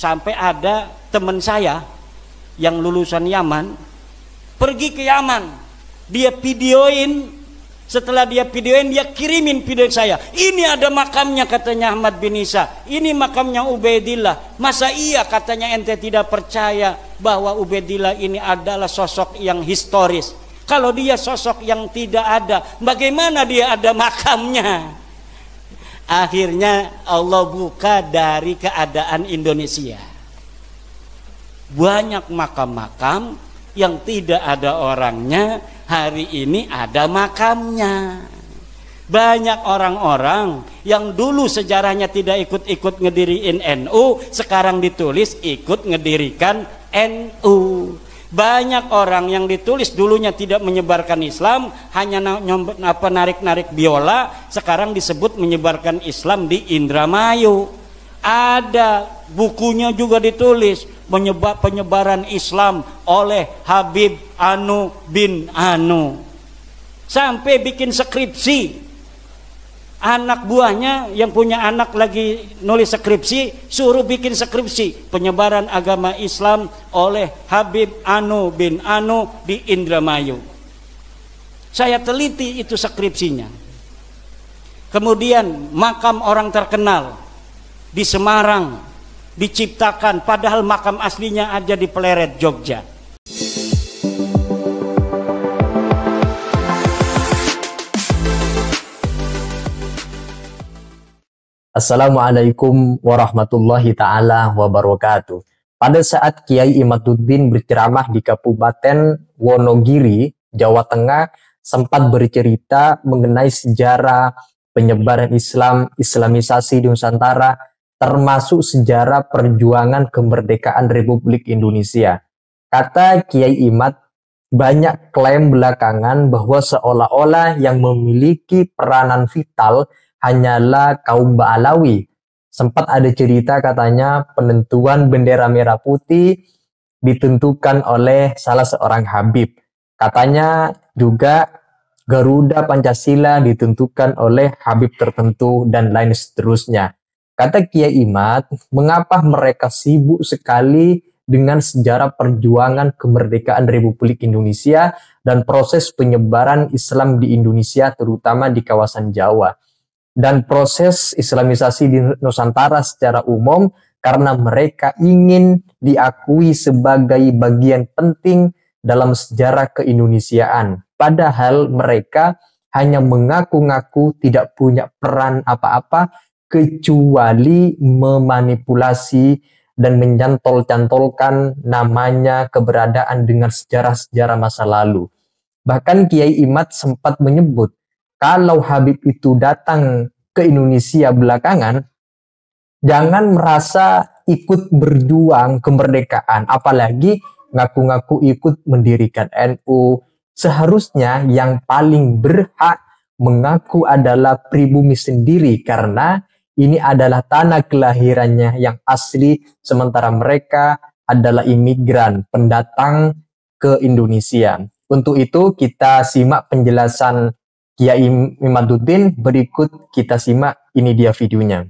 Sampai ada teman saya yang lulusan Yaman pergi ke Yaman, dia videoin. Setelah dia videoin, dia kirimin video saya. Ini ada makamnya, katanya Ahmad bin Isa. Ini makamnya Ubaidillah. Masa iya, katanya, ente tidak percaya bahwa Ubaidillah ini adalah sosok yang historis? Kalau dia sosok yang tidak ada, bagaimana dia ada makamnya? Akhirnya Allah buka dari keadaan Indonesia. Banyak makam-makam yang tidak ada orangnya, hari ini ada makamnya. Banyak orang-orang yang dulu sejarahnya tidak ikut-ikut ngediriin NU, sekarang ditulis ikut ngedirikan NU. Banyak orang yang ditulis dulunya tidak menyebarkan Islam, hanya narik-narik biola, sekarang disebut menyebarkan Islam di Indramayu. Ada bukunya juga ditulis penyebaran Islam oleh Habib Anu bin Anu. Sampai bikin skripsi. Anak buahnya yang punya anak lagi nulis skripsi, suruh bikin skripsi penyebaran agama Islam oleh Habib Anu bin Anu di Indramayu. Saya teliti itu skripsinya. Kemudian makam orang terkenal di Semarang diciptakan, padahal makam aslinya ada di Pleret, Jogja. Assalamualaikum warahmatullahi ta'ala wabarakatuh. Pada saat Kiai Imaduddin berceramah di Kabupaten Wonogiri, Jawa Tengah, sempat bercerita mengenai sejarah penyebaran Islam, Islamisasi di Nusantara, termasuk sejarah perjuangan kemerdekaan Republik Indonesia. Kata Kiai Imad, banyak klaim belakangan bahwa seolah-olah yang memiliki peranan vital hanyalah kaum Ba'alawi. Sempat ada cerita katanya penentuan bendera merah putih ditentukan oleh salah seorang Habib. Katanya juga Garuda Pancasila ditentukan oleh Habib tertentu dan lain seterusnya. Kata Kiai Imad, mengapa mereka sibuk sekali dengan sejarah perjuangan kemerdekaan Republik Indonesia dan proses penyebaran Islam di Indonesia, terutama di kawasan Jawa, dan proses Islamisasi di Nusantara secara umum, karena mereka ingin diakui sebagai bagian penting dalam sejarah keindonesiaan. Padahal mereka hanya mengaku-ngaku tidak punya peran apa-apa kecuali memanipulasi dan mencantol-cantolkan namanya keberadaan dengan sejarah-sejarah masa lalu. Bahkan Kiai Imad sempat menyebut, kalau Habib itu datang ke Indonesia belakangan, jangan merasa ikut berjuang kemerdekaan, apalagi ngaku-ngaku ikut mendirikan NU. Seharusnya yang paling berhak mengaku adalah pribumi sendiri, karena ini adalah tanah kelahirannya yang asli, sementara mereka adalah imigran, pendatang ke Indonesia. Untuk itu kita simak penjelasan Kiai Imaduddin, berikut kita simak, ini dia videonya.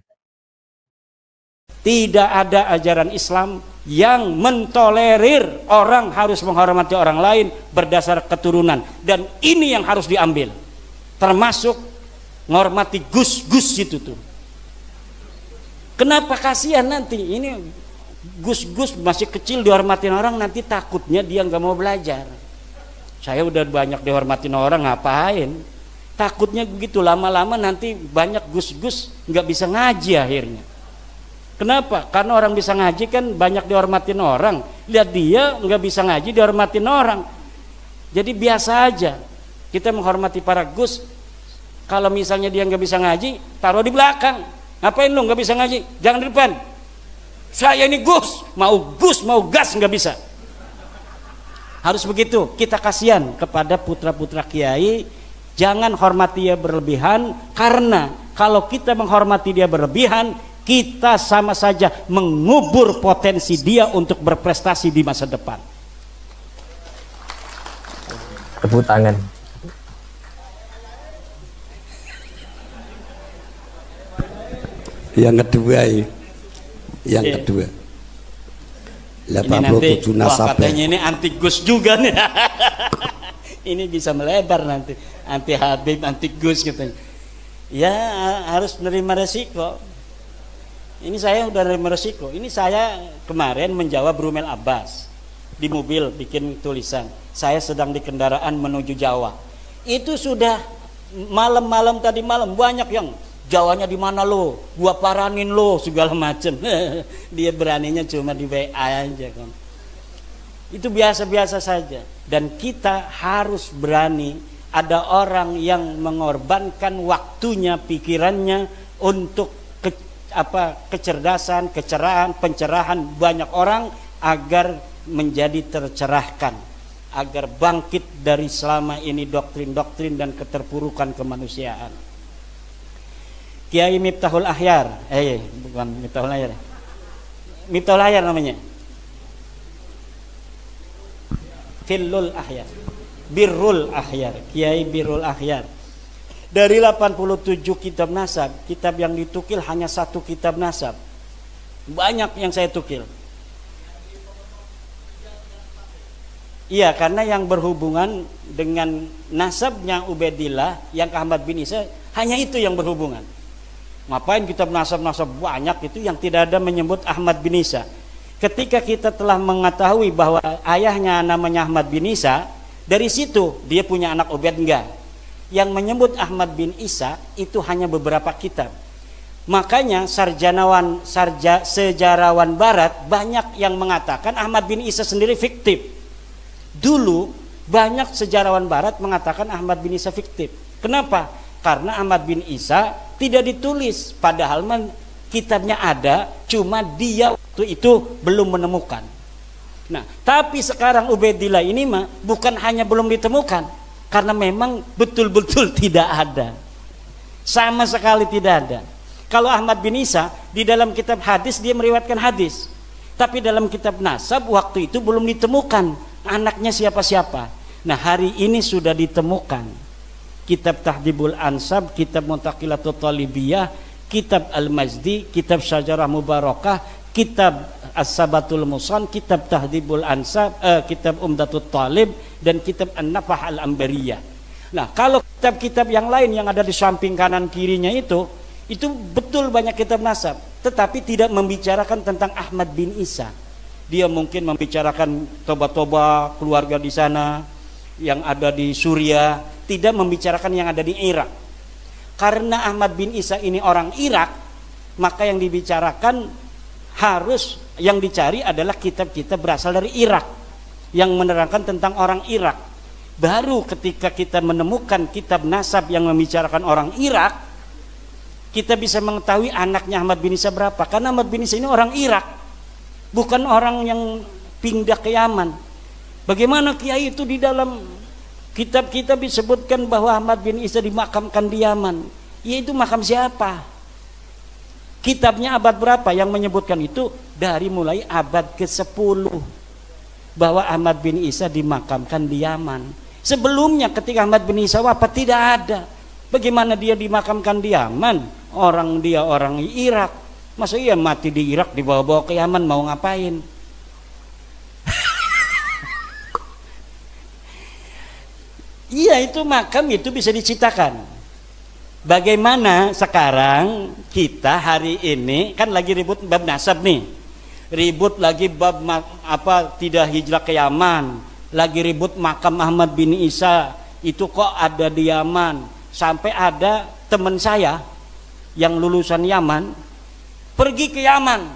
Tidak ada ajaran Islam yang mentolerir orang harus menghormati orang lain berdasar keturunan, dan ini yang harus diambil, termasuk menghormati gus-gus itu tuh. Kenapa? Kasihan nanti ini gus-gus masih kecil dihormatin orang, nanti takutnya dia nggak mau belajar. Saya udah banyak dihormatin orang, ngapain? Takutnya begitu, lama-lama nanti banyak gus-gus nggak bisa ngaji akhirnya. Kenapa? Karena orang bisa ngaji kan banyak dihormatin orang. Lihat dia nggak bisa ngaji dihormatin orang. Jadi biasa aja kita menghormati para gus. Kalau misalnya dia nggak bisa ngaji, taruh di belakang. Ngapain lu nggak bisa ngaji? Jangan di depan. Saya ini gus mau gas nggak bisa. Harus begitu. Kita kasihan kepada putra-putra kiai. Jangan hormati dia berlebihan, karena kalau kita menghormati dia berlebihan, kita sama saja mengubur potensi dia untuk berprestasi di masa depan. Tepuk tangan. Yang kedua, Ini nanti katanya ini anti Gus juga nih. Ini bisa melebar nanti, anti Habib, anti Gus katanya. Ya harus menerima resiko. Ini saya udah menerima resiko. Ini saya kemarin menjawab Rumel Abbas di mobil bikin tulisan. Saya sedang di kendaraan menuju Jawa. Itu sudah malam-malam tadi malam banyak yang Jawanya di mana lo? Gua paranin lo segala macem. Dia beraninya cuma di WA aja kan. Itu biasa-biasa saja. Dan kita harus berani. Ada orang yang mengorbankan waktunya, pikirannya untuk kecerdasan, kecerahan, pencerahan banyak orang agar menjadi tercerahkan, agar bangkit dari selama ini doktrin-doktrin dan keterpurukan kemanusiaan. Kiai Miftahul Ahyar, bukan Miftahul Ahyar, Miftahul Ahyar namanya, Filul Ahyar, Birrul Ahyar, Kiai Birrul Ahyar. Dari 87 kitab nasab, kitab yang ditukil hanya 1 kitab nasab. Banyak yang saya tukil. Iya, karena yang berhubungan dengan nasabnya Ubaidillah yang ke Ahmad bin Isa, hanya itu yang berhubungan. Ngapain kitab nasab-nasab banyak itu yang tidak ada menyebut Ahmad bin Isa. Ketika kita telah mengetahui bahwa ayahnya namanya Ahmad bin Isa, dari situ dia punya anak Ubaid enggak. Yang menyebut Ahmad bin Isa itu hanya beberapa kitab. Makanya sejarawan barat banyak yang mengatakan Ahmad bin Isa sendiri fiktif. Dulu banyak sejarawan barat mengatakan Ahmad bin Isa fiktif. Kenapa? Karena Ahmad bin Isa tidak ditulis, padahal kitabnya ada, cuma dia waktu itu belum menemukan. Nah, tapi sekarang Ubaidillah ini mah bukan hanya belum ditemukan, karena memang betul-betul tidak ada, sama sekali tidak ada. Kalau Ahmad bin Isa di dalam kitab hadis dia meriwayatkan hadis, tapi dalam kitab nasab waktu itu belum ditemukan anaknya siapa-siapa. Nah, hari ini sudah ditemukan. Kitab Tahdhibul Ansab, kitab Muntaqilatul Talibiyah, kitab Al-Majdi, kitab Syajarah Mubarakah, kitab As-Sabatul Musan, kitab Tahdhibul Ansab, kitab Umdatul Talib, dan kitab An-Nafah Al-Ambariyah. Nah, kalau kitab-kitab yang lain yang ada di samping kanan kirinya itu betul banyak kitab nasab, tetapi tidak membicarakan tentang Ahmad bin Isa. Dia mungkin membicarakan toba-toba keluarga di sana yang ada di Suriah, tidak membicarakan yang ada di Irak. Karena Ahmad bin Isa ini orang Irak, maka yang dibicarakan harus, yang dicari adalah kitab-kitab berasal dari Irak yang menerangkan tentang orang Irak. Baru ketika kita menemukan kitab nasab yang membicarakan orang Irak, kita bisa mengetahui anaknya Ahmad bin Isa berapa. Karena Ahmad bin Isa ini orang Irak, bukan orang yang pindah ke Yaman. Bagaimana kiai itu di dalam kitab-kitab disebutkan bahwa Ahmad bin Isa dimakamkan di Yaman? Ya, itu makam siapa? Kitabnya abad berapa yang menyebutkan itu? Dari mulai abad ke-10 bahwa Ahmad bin Isa dimakamkan di Yaman. Sebelumnya ketika Ahmad bin Isa wafat tidak ada. Bagaimana dia dimakamkan di Yaman? Dia orang Irak. Masa iya mati di Irak dibawa-bawa ke Yaman, mau ngapain? Iya, itu makam itu bisa diciptakan. Bagaimana sekarang kita hari ini kan lagi ribut bab nasab nih, ribut lagi bab tidak hijrah ke Yaman, lagi ribut makam Ahmad bin Isa itu kok ada di Yaman. Sampai ada teman saya yang lulusan Yaman pergi ke Yaman,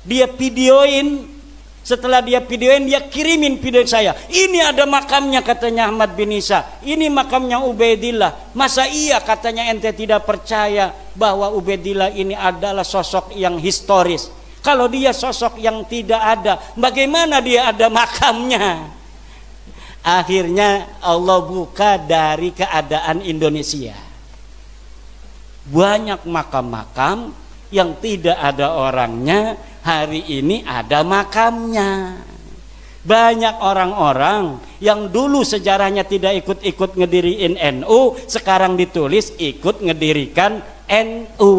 dia videoin. Setelah dia videoin, dia kirimin video saya. Ini ada makamnya katanya Ahmad bin Isa. Ini makamnya Ubaidillah. Masa iya katanya ente tidak percaya bahwa Ubaidillah ini adalah sosok yang historis? Kalau dia sosok yang tidak ada, bagaimana dia ada makamnya? Akhirnya Allah buka dari keadaan Indonesia. Banyak makam-makam yang tidak ada orangnya, hari ini ada makamnya. Banyak orang-orang yang dulu sejarahnya tidak ikut-ikut ngediriin NU, sekarang ditulis ikut ngedirikan NU.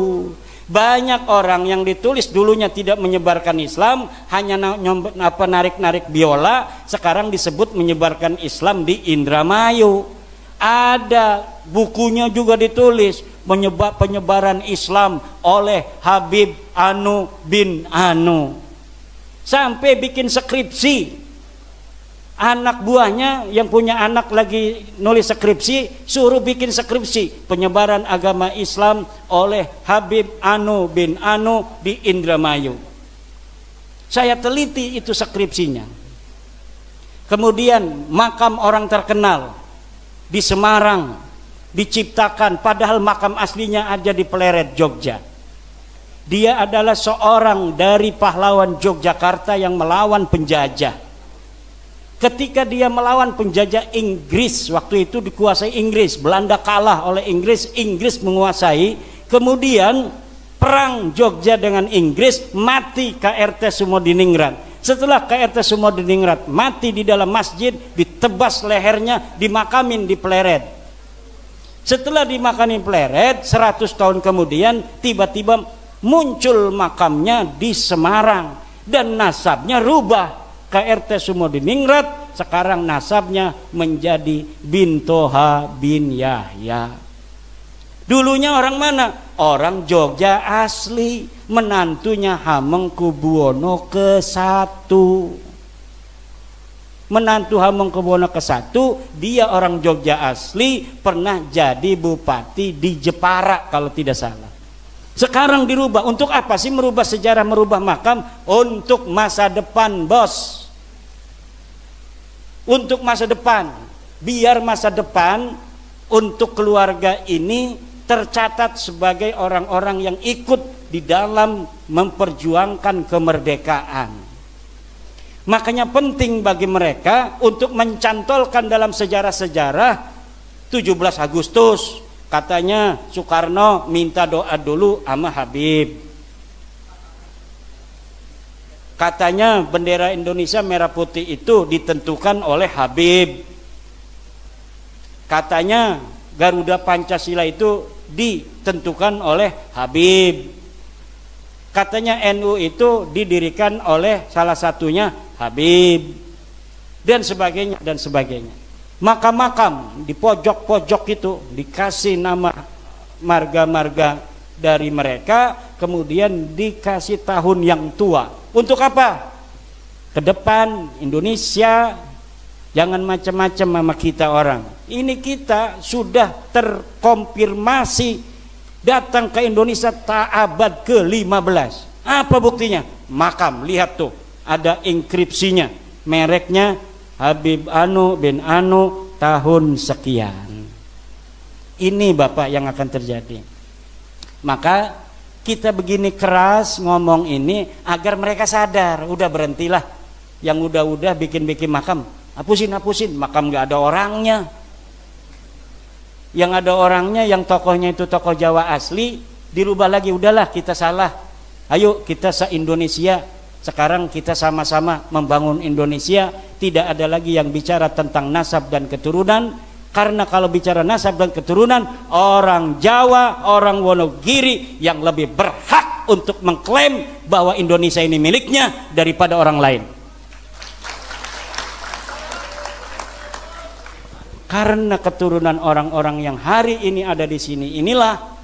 Banyak orang yang ditulis dulunya tidak menyebarkan Islam, hanya narik-narik biola, sekarang disebut menyebarkan Islam di Indramayu. Ada bukunya juga ditulis penyebaran Islam oleh Habib Anu bin Anu. Sampai bikin skripsi. Anak buahnya yang punya anak lagi nulis skripsi, suruh bikin skripsi penyebaran agama Islam oleh Habib Anu bin Anu di Indramayu. Saya teliti itu skripsinya. Kemudian makam orang terkenal di Semarang diciptakan, padahal makam aslinya ada di Pleret, Jogja. Dia adalah seorang dari pahlawan Yogyakarta yang melawan penjajah. Ketika dia melawan penjajah Inggris, waktu itu dikuasai Inggris, Belanda kalah oleh Inggris, Inggris menguasai, kemudian perang Jogja dengan Inggris, mati KRT Sumodiningrat. Setelah KRT Sumodiningrat mati di dalam masjid, ditebas lehernya, dimakamin di Pleret. Setelah dimakamin Pleret, 100 tahun kemudian tiba-tiba muncul makamnya di Semarang dan nasabnya rubah. KRT Sumodiningrat sekarang nasabnya menjadi bin Toha bin Yahya. Dulunya orang mana? Orang Jogja asli, menantunya Hamengkubuwono ke-1. Menantu Hamengkubuwono ke-1, dia orang Jogja asli, pernah jadi bupati di Jepara kalau tidak salah. Sekarang dirubah. Untuk apa sih merubah sejarah, merubah makam? Untuk masa depan, bos. Untuk masa depan, biar masa depan untuk keluarga ini tercatat sebagai orang-orang yang ikut di dalam memperjuangkan kemerdekaan. Makanya penting bagi mereka untuk mencantolkan dalam sejarah-sejarah 17 Agustus katanya Soekarno minta doa dulu sama Habib. Katanya bendera Indonesia merah putih itu ditentukan oleh Habib. Katanya Garuda Pancasila itu ditentukan oleh Habib. Katanya NU itu didirikan oleh salah satunya Habib. Dan sebagainya dan sebagainya. Makam-makam di pojok-pojok itu dikasih nama marga-marga dari mereka, kemudian dikasih tahun yang tua. Untuk apa? Ke depan Indonesia jangan macam-macam sama kita orang. Ini kita sudah terkonfirmasi datang ke Indonesia abad ke-15. Apa buktinya? Makam, lihat tuh, ada inskripsinya, mereknya Habib Anu bin Anu tahun sekian. Ini Bapak yang akan terjadi. Maka kita begini keras ngomong ini agar mereka sadar. Udah berhentilah, yang udah bikin makam, hapusin makam nggak ada orangnya. Yang ada orangnya, yang tokohnya itu tokoh Jawa asli, dirubah lagi. Udahlah, kita salah, ayo kita se-Indonesia sekarang kita sama-sama membangun Indonesia. Tidak ada lagi yang bicara tentang nasab dan keturunan. Karena kalau bicara nasab dan keturunan, orang Jawa, orang Wonogiri yang lebih berhak untuk mengklaim bahwa Indonesia ini miliknya daripada orang lain. Karena keturunan orang-orang yang hari ini ada di sini, inilah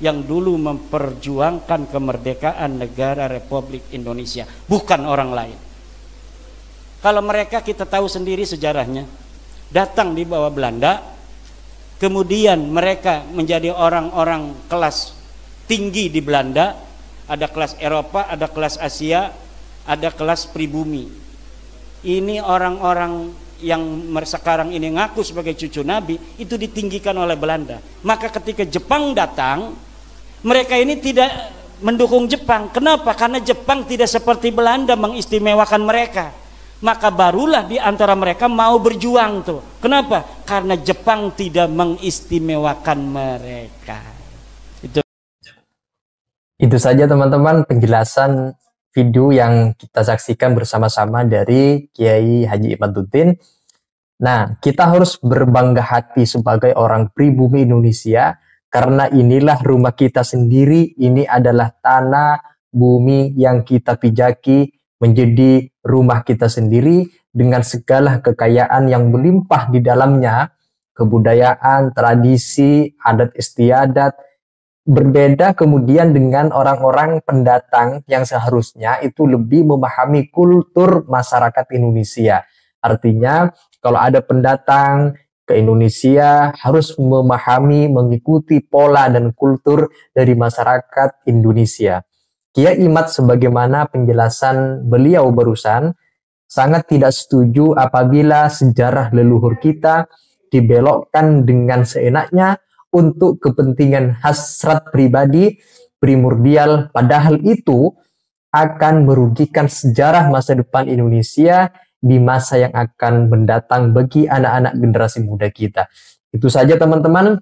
yang dulu memperjuangkan kemerdekaan negara Republik Indonesia, bukan orang lain. Kalau mereka kita tahu sendiri sejarahnya. Datang di bawah Belanda, kemudian mereka menjadi orang-orang kelas tinggi di Belanda. Ada kelas Eropa, ada kelas Asia, ada kelas pribumi. Ini orang-orang yang sekarang ini ngaku sebagai cucu Nabi, itu ditinggikan oleh Belanda. Maka ketika Jepang datang, mereka ini tidak mendukung Jepang. Kenapa? Karena Jepang tidak seperti Belanda mengistimewakan mereka. Maka barulah di antara mereka mau berjuang tuh. Kenapa? Karena Jepang tidak mengistimewakan mereka. Itu saja teman-teman penjelasan video yang kita saksikan bersama-sama dari Kiai Haji Imaduddin. Nah, kita harus berbangga hati sebagai orang pribumi Indonesia karena inilah rumah kita sendiri, ini adalah tanah, bumi yang kita pijaki menjadi rumah kita sendiri dengan segala kekayaan yang melimpah di dalamnya, kebudayaan, tradisi, adat istiadat, berbeda kemudian dengan orang-orang pendatang yang seharusnya itu lebih memahami kultur masyarakat Indonesia. Artinya kalau ada pendatang ke Indonesia harus memahami, mengikuti pola dan kultur dari masyarakat Indonesia. Kiai Imad sebagaimana penjelasan beliau barusan sangat tidak setuju apabila sejarah leluhur kita dibelokkan dengan seenaknya untuk kepentingan hasrat pribadi primordial, padahal itu akan merugikan sejarah masa depan Indonesia di masa yang akan mendatang bagi anak-anak generasi muda kita. Itu saja teman-teman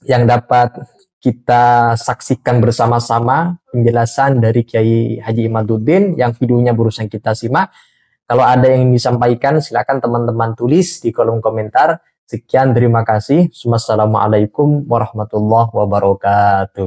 yang dapat kita saksikan bersama-sama penjelasan dari Kiai Haji Imaduddin yang videonya barusan kita simak. Kalau ada yang disampaikan silakan teman-teman tulis di kolom komentar. Sekian, terima kasih. Wassalamualaikum warahmatullahi wabarakatuh.